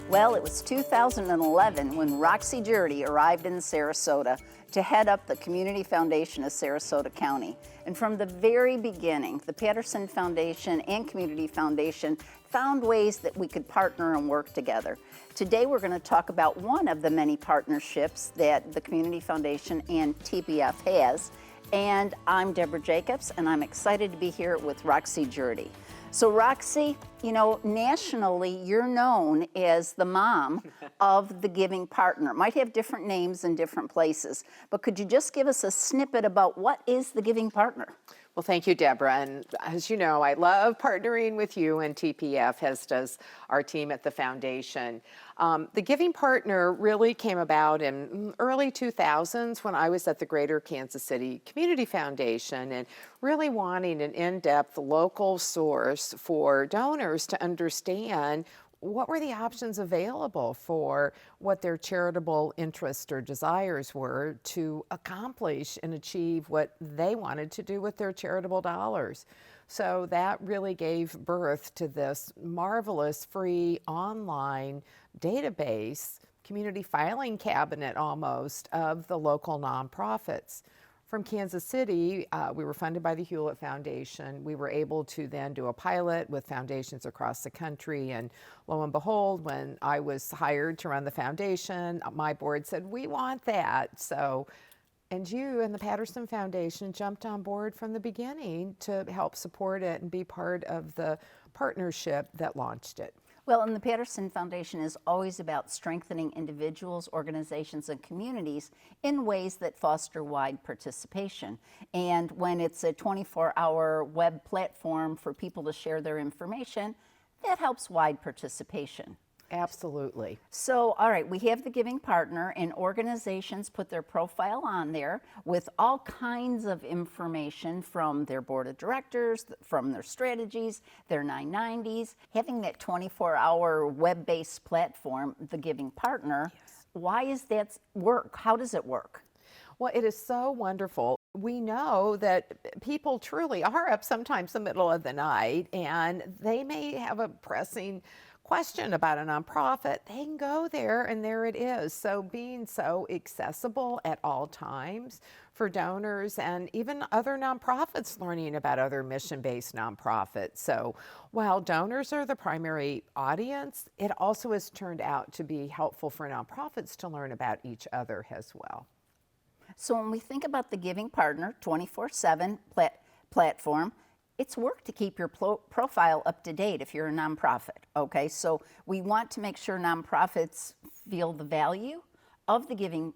Well, it was 2011 when Roxie Jerde arrived in Sarasota to head up the Community Foundation of Sarasota County. And from the very beginning, the Patterson Foundation and Community Foundation found ways that we could partner and work together. Today, we're going to talk about one of the many partnerships that the Community Foundation and TPF has. And I'm Debra Jacobs, and I'm excited to be here with Roxie Jerde. So Roxie, you know, nationally, you're known as the mom of the Giving Partner. Might have different names in different places, but could you just give us a snippet about what is the Giving Partner? Well, thank you, Debra. And as you know, I love partnering with you and TPF, as does our team at the foundation. The Giving Partner really came about in early 2000s when I was at the Greater Kansas City Community Foundation and really wanting an in-depth local source for donors to understand what were the options available for what their charitable interests or desires were to accomplish and achieve what they wanted to do with their charitable dollars. So that really gave birth to this marvelous free online database, community filing cabinet almost, of the local nonprofits. From Kansas City, we were funded by the Hewlett Foundation. We were able to then do a pilot with foundations across the country. And lo and behold, when I was hired to run the foundation, my board said, we want that. So, and you and the Patterson Foundation jumped on board from the beginning to help support it and be part of the partnership that launched it. Well, and the Patterson Foundation is always about strengthening individuals, organizations, and communities in ways that foster wide participation. And when it's a 24-hour web platform for people to share their information, that helps wide participation. Absolutely. So, all right, we have the Giving Partner, and organizations put their profile on there with all kinds of information from their board of directors, from their strategies, their 990s. Having that 24-hour web-based platform, the Giving Partner, yes. Why is that work? How does it work? Well, it is so wonderful. We know that people truly are up sometimes in the middle of the night, and they may have a pressing question about a nonprofit. They can go there and there it is. So being so accessible at all times for donors and even other nonprofits learning about other mission-based nonprofits. So while donors are the primary audience, it also has turned out to be helpful for nonprofits to learn about each other as well. So when we think about the Giving Partner 24/7 platform, it's work to keep your profile up to date if you're a nonprofit, okay? So we want to make sure nonprofits feel the value of the Giving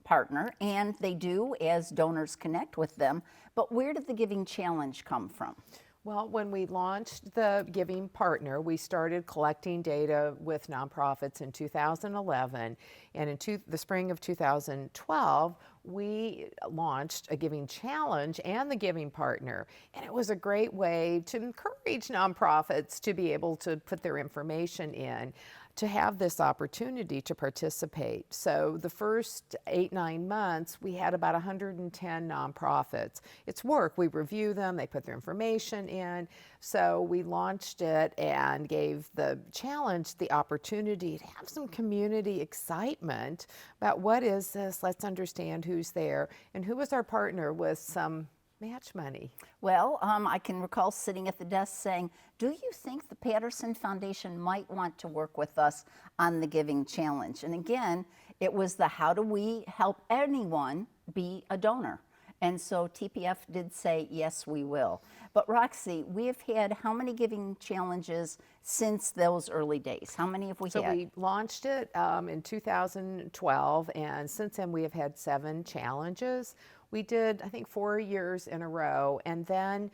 Partner, and they do as donors connect with them. But where did the Giving Challenge come from? Well, when we launched the Giving Partner, we started collecting data with nonprofits in 2011, and in the spring of 2012, we launched a Giving Challenge and the Giving Partner, and it was a great way to encourage nonprofits to be able to put their information in, to have this opportunity to participate. So the first 8-9 months, we had about 110 nonprofits. It's work. We review them. They put their information in. So we launched it and gave the challenge the opportunity to have some community excitement about what is this? Let's understand who's there and who is our partner with some match money. Well, I can recall sitting at the desk saying, do you think the Patterson Foundation might want to work with us on the Giving Challenge? And again, it was the how do we help anyone be a donor? And so TPF did say, yes, we will. But Roxie, we have had how many Giving Challenges since those early days? How many have we had? So we launched it in 2012, and since then we have had 7 challenges. We did, I think, 4 years in a row, and then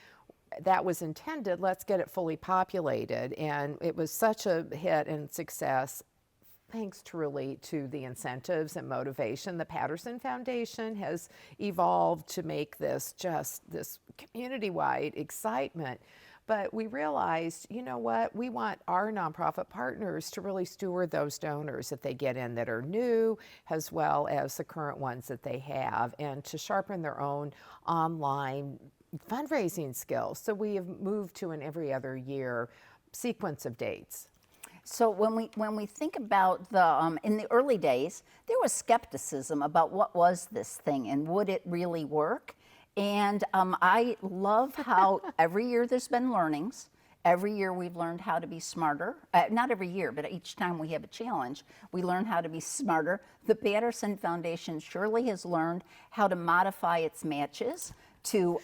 that was intended, let's get it fully populated, and it was such a hit and success, thanks truly to the incentives and motivation. The Patterson Foundation has evolved to make this just this community-wide excitement. But we realized, you know what, we want our nonprofit partners to really steward those donors that they get in that are new, as well as the current ones that they have, and to sharpen their own online fundraising skills. So we have moved to an every other year sequence of dates. So when we think about the in the early days, there was skepticism about what was this thing and would it really work. And I love how every year there's been learnings. Every year we've learned how to be smarter. Not every year, but each time we have a challenge, we learn how to be smarter. The Patterson Foundation surely has learned how to modify its matches to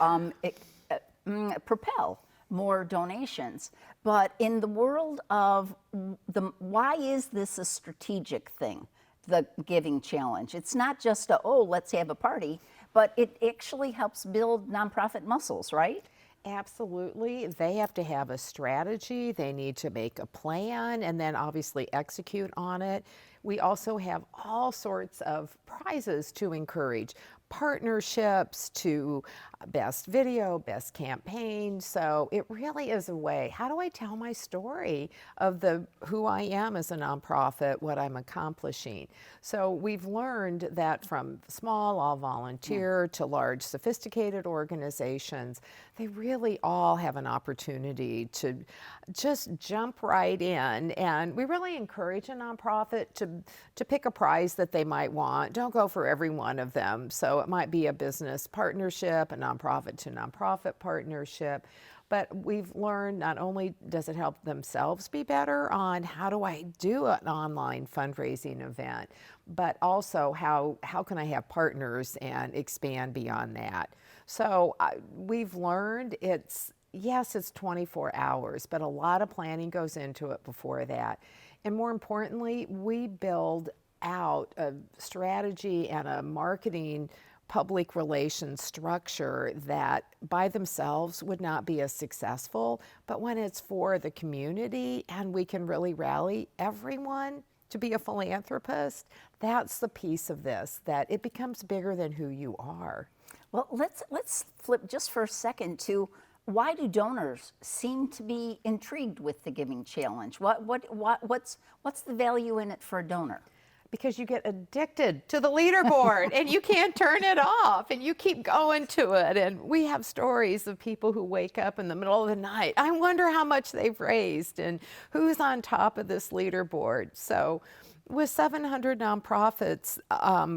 propel more donations. But in the world of why is this a strategic thing, the giving challenge? It's not just let's have a party, but it actually helps build nonprofit muscles, right? Absolutely. They have to have a strategy. They need to make a plan and then obviously execute on it. We also have all sorts of prizes to encourage, partnerships to best video, best campaign. So it really is a way. How do I tell my story of who I am as a nonprofit, what I'm accomplishing? So we've learned that from small, all volunteer to large, sophisticated organizations, they really all have an opportunity to just jump right in. And we really encourage a nonprofit to pick a prize that they might want. Don't go for every one of them. So it might be a business partnership, a nonprofit to nonprofit partnership. But we've learned not only does it help themselves be better on how do I do an online fundraising event, but also how can I have partners and expand beyond that. So we've learned yes, it's 24 hours, but a lot of planning goes into it before that. And more importantly, we build out a strategy and a marketing public relations structure that by themselves would not be as successful, but when it's for the community and we can really rally everyone to be a philanthropist, that's the piece of this, that it becomes bigger than who you are. Well, let's flip just for a second to why do donors seem to be intrigued with the Giving Challenge? What's the value in it for a donor? Because you get addicted to the leaderboard and you can't turn it off and you keep going to it. And we have stories of people who wake up in the middle of the night. I wonder how much they've raised and who's on top of this leaderboard. So with 700 nonprofits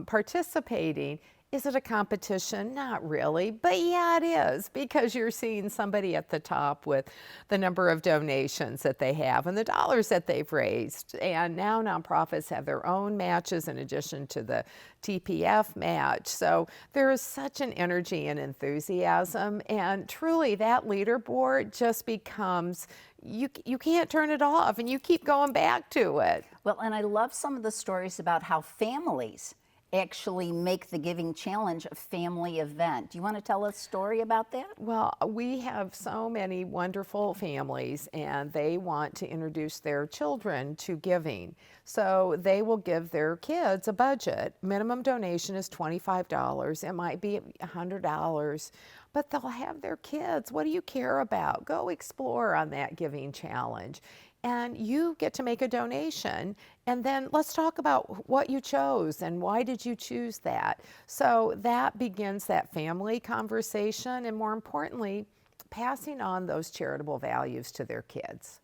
participating, is it a competition? Not really, but yeah, it is, because you're seeing somebody at the top with the number of donations that they have and the dollars that they've raised. And now nonprofits have their own matches in addition to the TPF match. So there is such an energy and enthusiasm, and truly that leaderboard just becomes, you can't turn it off and you keep going back to it. Well, and I love some of the stories about how families actually make the Giving Challenge a family event. Do you want to tell a story about that? Well, we have so many wonderful families and they want to introduce their children to giving. So they will give their kids a budget. Minimum donation is $25. It might be $100. But they'll have their kids. What do you care about? Go explore on that Giving Challenge. And you get to make a donation, and then let's talk about what you chose and why did you choose that. So that begins that family conversation, and more importantly, passing on those charitable values to their kids.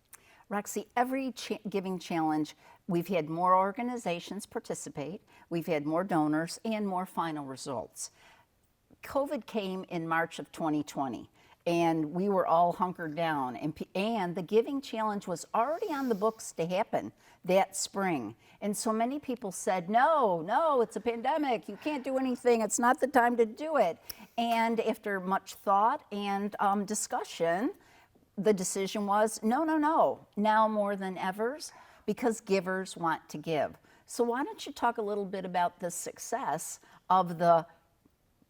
Roxie, every Giving Challenge, we've had more organizations participate, we've had more donors, and more final results. COVID came in March of 2020. And we were all hunkered down, and the Giving Challenge was already on the books to happen that spring. And so many people said, no, it's a pandemic, you can't do anything, it's not the time to do it. And after much thought and discussion, the decision was, no, now more than ever, because givers want to give. So why don't you talk a little bit about the success of the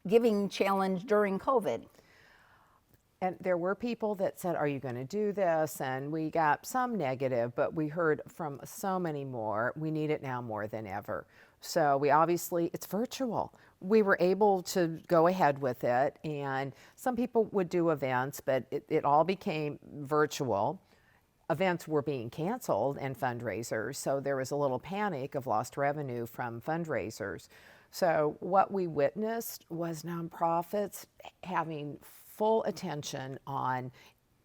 Giving Challenge during COVID? And there were people that said, are you going to do this? And we got some negative, but we heard from so many more. We need it now more than ever. So it's virtual. We were able to go ahead with it. And some people would do events, but it all became virtual. Events were being canceled and fundraisers. So there was a little panic of lost revenue from fundraisers. So what we witnessed was nonprofits having full attention on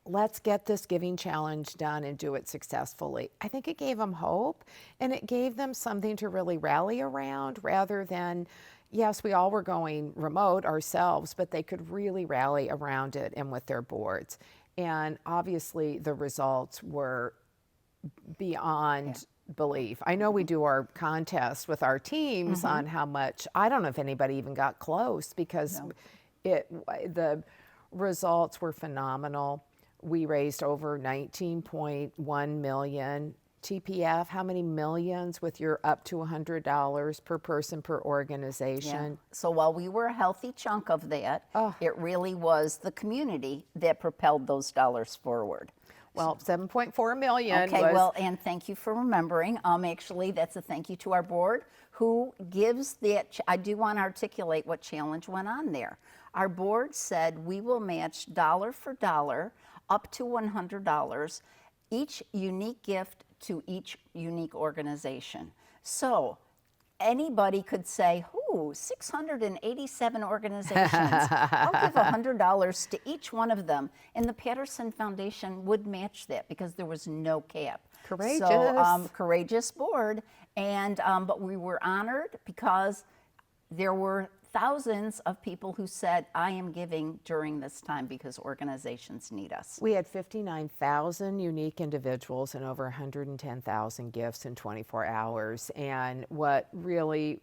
let's get this giving challenge done and do it successfully. I think it gave them hope, and it gave them something to really rally around rather than, yes, we all were going remote ourselves, but they could really rally around it and with their boards. And obviously the results were beyond belief. I know we do our contest with our teams on how much, I don't know if anybody even got close because the results were phenomenal. We raised over 19.1 million. TPF, how many millions with your up to $100 per person per organization? Yeah. So while we were a healthy chunk of that, it really was the community that propelled those dollars forward. Well, 7.4 million. Okay, well, and thank you for remembering. Actually, that's a thank you to our board who gives that. I do want to articulate what challenge went on there. Our board said we will match dollar for dollar up to $100, each unique gift to each unique organization. So anybody could say, ooh, 687 organizations. I'll give $100 to each one of them. And the Patterson Foundation would match that because there was no cap. Courageous. So, courageous board. And, but we were honored because there were thousands of people who said, I am giving during this time because organizations need us. We had 59,000 unique individuals and over 110,000 gifts in 24 hours. And what really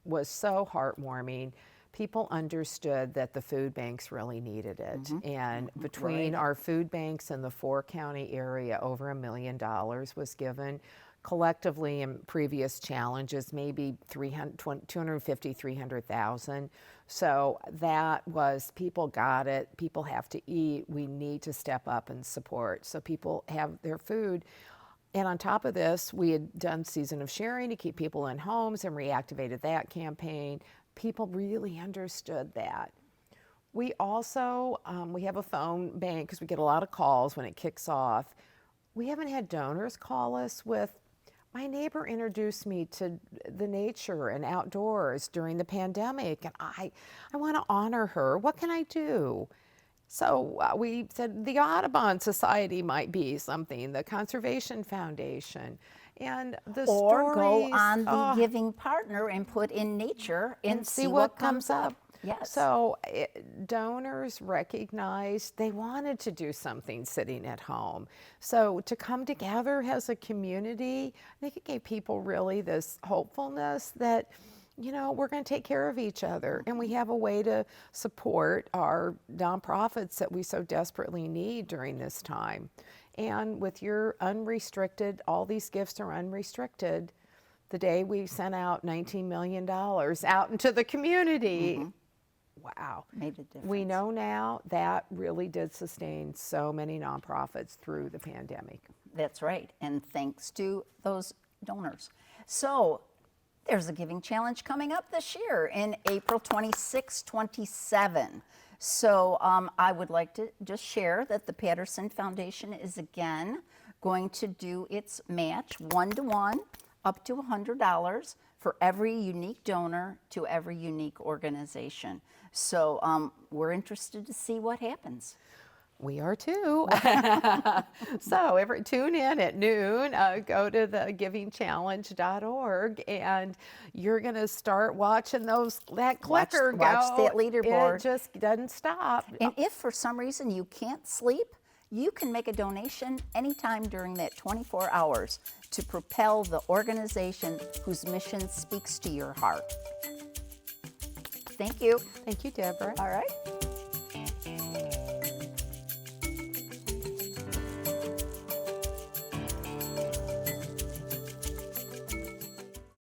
was so heartwarming, people understood that the food banks really needed it. And between our food banks in the 4-county area, over $1 million was given. Collectively in previous challenges, maybe 250, 300,000. So that was, people got it, people have to eat, we need to step up and support. So people have their food. And on top of this, we had done Season of Sharing to keep people in homes and reactivated that campaign. People really understood that. We also, we have a phone bank because we get a lot of calls when it kicks off. We haven't had donors call us with, my neighbor introduced me to the nature and outdoors during the pandemic, and I want to honor her. What can I do? So we said the Audubon Society might be something, the Conservation Foundation, and the or stories. Go on the Giving Partner and put in nature and see what comes up. Yes. So donors recognized they wanted to do something sitting at home. So to come together as a community, I think it gave people really this hopefulness that, you know, we're going to take care of each other and we have a way to support our nonprofits that we so desperately need during this time. And with your unrestricted, all these gifts are unrestricted. The day we sent out $19 million out into the community, wow. Made a difference. We know now that really did sustain so many nonprofits through the pandemic. That's right, and thanks to those donors. So there's a giving challenge coming up this year in April 26, 27. So I would like to just share that the Patterson Foundation is again going to do its match 1-to-1 up to $100 for every unique donor to every unique organization. So we're interested to see what happens. We are too. So tune in at noon, go to the givingchallenge.org, and you're going to start watching that clicker go. Watch that leaderboard. It just doesn't stop. And if for some reason you can't sleep, you can make a donation anytime during that 24 hours to propel the organization whose mission speaks to your heart. Thank you. Thank you, Debra. All right.